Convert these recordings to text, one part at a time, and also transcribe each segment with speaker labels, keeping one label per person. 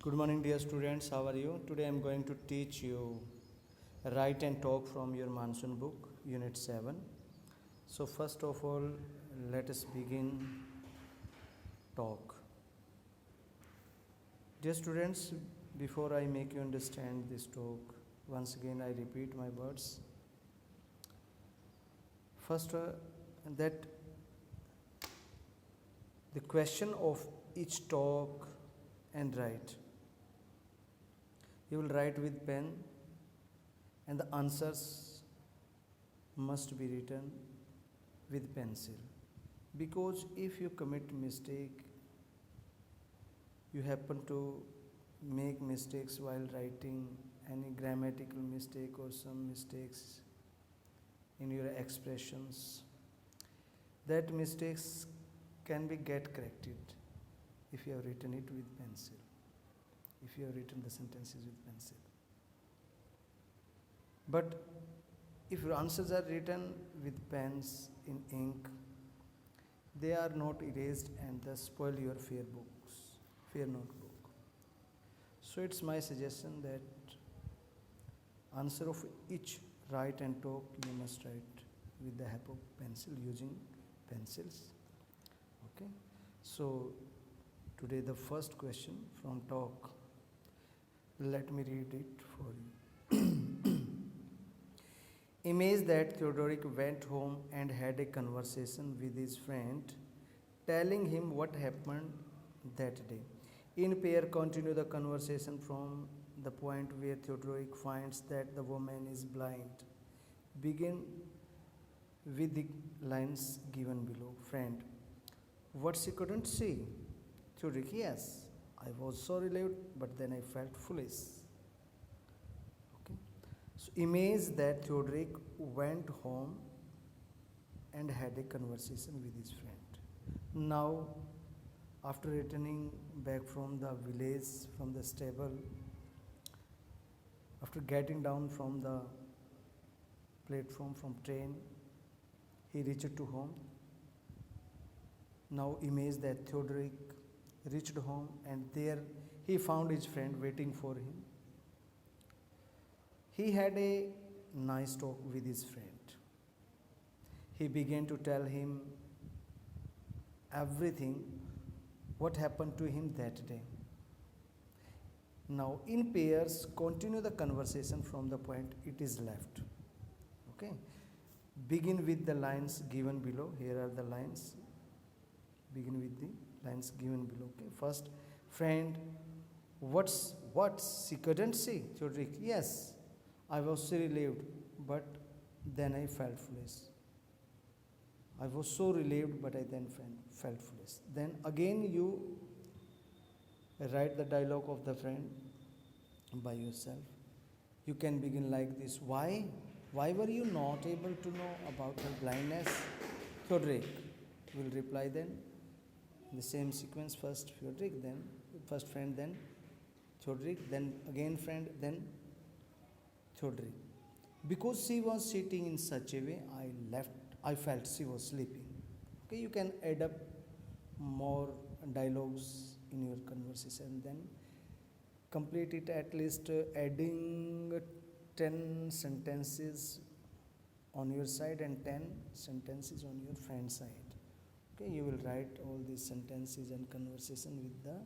Speaker 1: Good morning, dear students. How are you? Today I am going to teach you Write and Talk from your Monsoon book, Unit 7. So, first of all, let us begin talk. Dear students, before I make you understand this talk, once again I repeat my words. First, that the question of each talk and write. You will write with pen and the answers must be written with pencil, because if you commit mistake, you happen to make mistakes while writing, any grammatical mistake or some mistakes in your expressions, that mistakes can be get corrected if you have written it with pencil, if you have written the sentences with pencil. But if your answers are written with pens in ink, they are not erased and thus spoil your fair notebook. So it's my suggestion that answer of each write and talk you must write with the help of pencil, using pencils. Okay. So today the first question from talk. Let me read it for you. Imagine that Theodoric went home and had a conversation with his friend, telling him what happened that day. In pair, continue the conversation from the point where Theodoric finds that the woman is blind. Begin with the lines given below. Friend, what she couldn't see? Theodoric, yes. I was so relieved, but then I felt foolish. Okay. So imagine that Theodoric went home and had a conversation with his friend. Now, after returning back from the village, from the stable, after getting down from the platform from train, he reached to home. Now imagine that Theodoric reached home and there he found his friend waiting for him. He had a nice talk with his friend. He began to tell him everything what happened to him that day. Now in pairs, continue the conversation from the point it is left. Okay. Begin with the lines given below. Here are the lines. Begin with the lines given below. Okay. First, friend, what she couldn't see? Theodoric, yes, I was so relieved, but then I felt foolish. I was so relieved, but I then felt foolish. Then again you write the dialogue of the friend by yourself. You can begin like this. Why were you not able to know about her blindness? Theodoric will reply then. The same sequence, first Theodoric, then first friend, then Theodoric, then again friend, then Theodoric. Because she was sitting in such a way, I felt she was sleeping. Okay, you can add up more dialogues in your conversation, then complete it at least adding 10 sentences on your side and 10 sentences on your friend's side. Okay, you will write all these sentences and conversation with the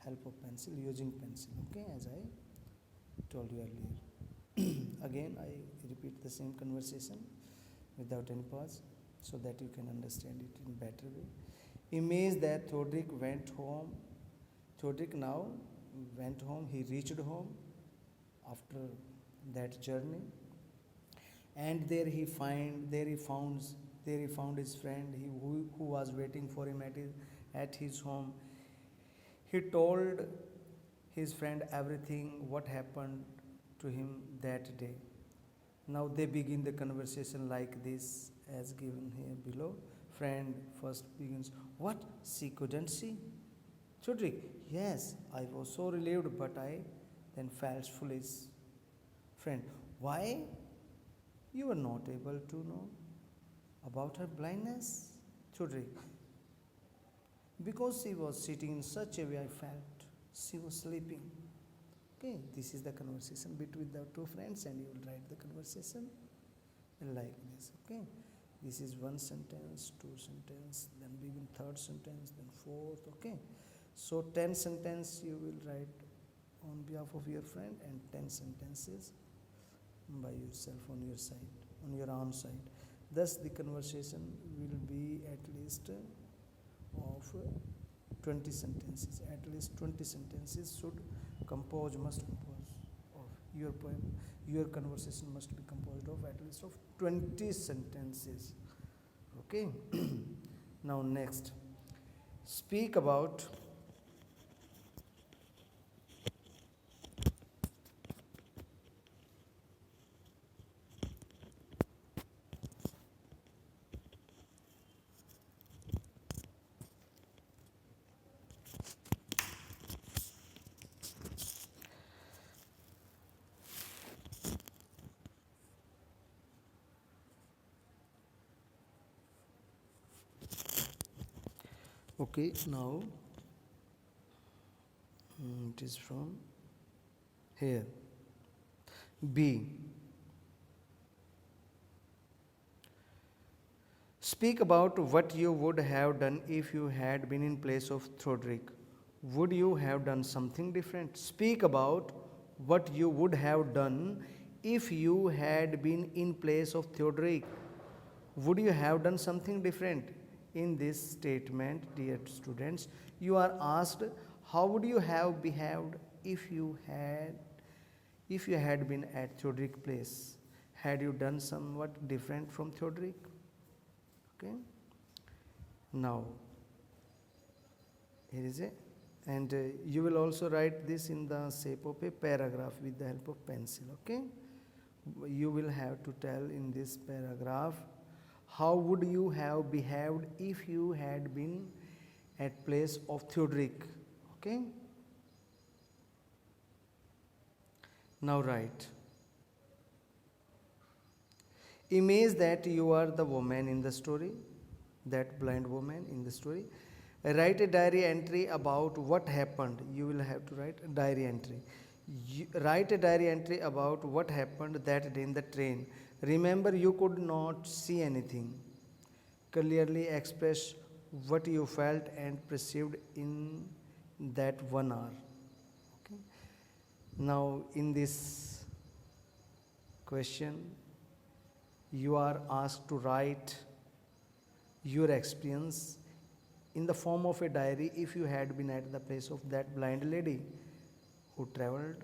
Speaker 1: help of pencil, using pencil. Okay, as I told you earlier. Again, I repeat the same conversation without any pause so that you can understand it in better way. Imagine that Theodoric went home. Theodoric now went home. He reached home after that journey, and there he found his friend who was waiting for him at his home. He told his friend everything what happened to him that day. Now they begin the conversation like this, as given here below. Friend first begins, what, she couldn't see? Theodoric, yes, I was so relieved, but I then felt foolish. Friend, why you were not able to know about her blindness? Theodoric, because she was sitting in such a way, I felt she was sleeping. Okay, this is the conversation between the two friends, and you will write the conversation like this. Okay, this is one sentence, two sentence, then begin third sentence, then fourth. Okay, so 10 sentence you will write on behalf of your friend, and 10 sentences by yourself on your side, on your own side. Thus the conversation will be at least of 20 sentences. At least 20 sentences should must compose of your poem. Your conversation must be composed of at least of 20 sentences. Okay. Now next, speak about okay. Now it is from here. B. Speak about what you would have done if you had been in place of Theodoric. Would you have done something different? Speak about what you would have done if you had been in place of Theodoric. Would you have done something different? In this statement, dear students, you are asked how would you have behaved if you had been at Theodoric place. Had you done somewhat different from Theodoric? Okay. Now here is a, and you will also write this in the shape of a paragraph with the help of pencil. Okay, you will have to tell in this paragraph how would you have behaved if you had been at place of Theodoric. Okay, now write. Imagine that you are the woman in the story, that blind woman in the story. Write a diary entry about what happened. You will have to write a diary entry. Write a diary entry about what happened that day in the train. Remember, you could not see anything. Clearly express what you felt and perceived in that 1 hour. Okay. Now, in this question, you are asked to write your experience in the form of a diary if you had been at the place of that blind lady who traveled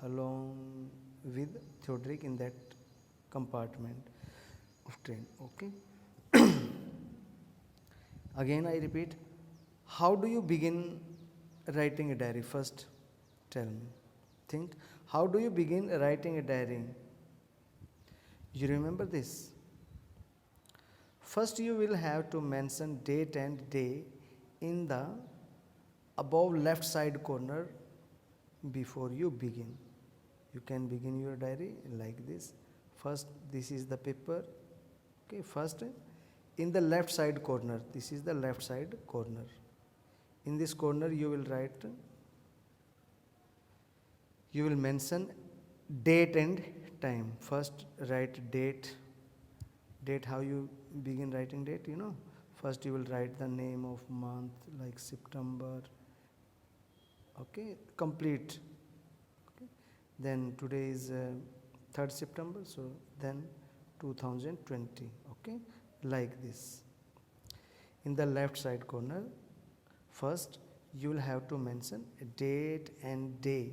Speaker 1: along with Theodoric in that compartment of train. Okay. Again I repeat, how do you begin writing a diary? First tell me. Think, how do you begin writing a diary? You remember this? First you will have to mention date and day in the above left side corner before you begin. You can begin your diary like this. First, this is the paper. Okay, first in the left side corner, this is the left side corner. In this corner you will write, you will mention date and time. First write date. Date, how you begin writing date, you know. First you will write the name of month like September. Okay, complete. Okay. Then today is 3rd September, so then 2020. Okay, like this. In the left side corner, first you will have to mention a date and day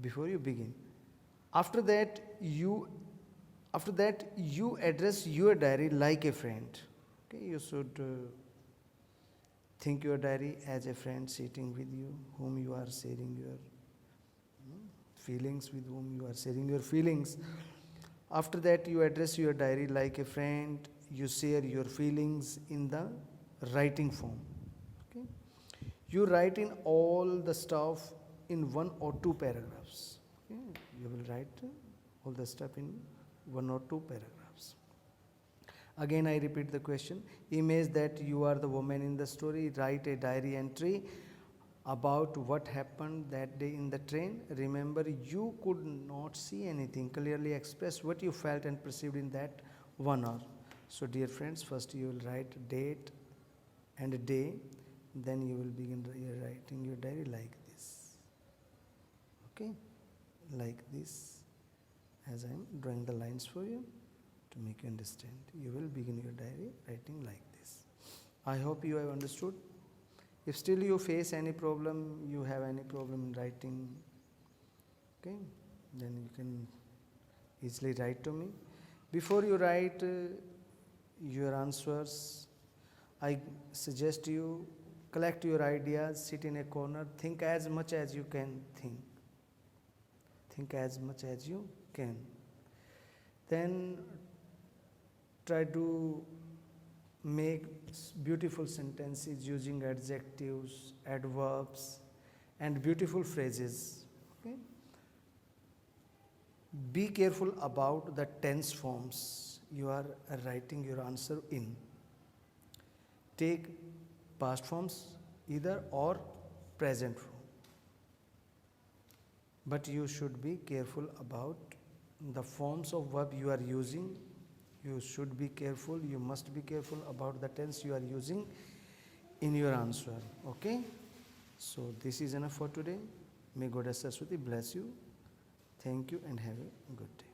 Speaker 1: before you begin. After that you address your diary like a friend. Okay, you should think your diary as a friend sitting with you, whom you are sharing your feelings, with whom you are sharing your feelings. After that you address your diary like a friend, you share your feelings in the writing form. Okay, you write in all the stuff in 1 or 2 paragraphs. Okay, you will write all the stuff in 1 or 2 paragraphs. Again I repeat the question. Imagine that you are the woman in the story. Write a diary entry about what happened that day in the train. Remember, you could not see anything. Clearly express what you felt and perceived in that 1 hour. So dear friends, first you will write date and day, then you will begin writing your diary like this. Okay, like this, as I am drawing the lines for you to make you understand. You will begin your diary writing like this. I hope you have understood. If still you face any problem, you have any problem in writing, okay, then you can easily write to me. Before you write your answers, I suggest you collect your ideas, sit in a corner, think as much as you can think. Think as much as you can. Then try to make beautiful sentences using adjectives, adverbs, and beautiful phrases. Okay? Be careful about the tense forms you are writing your answer in. Take past forms either or present form. But you should be careful about the forms of verb you are using. You should be careful, you must be careful about the tense you are using in your answer. Okay? So this is enough for today. May Goddess Saraswati bless you. Thank you and have a good day.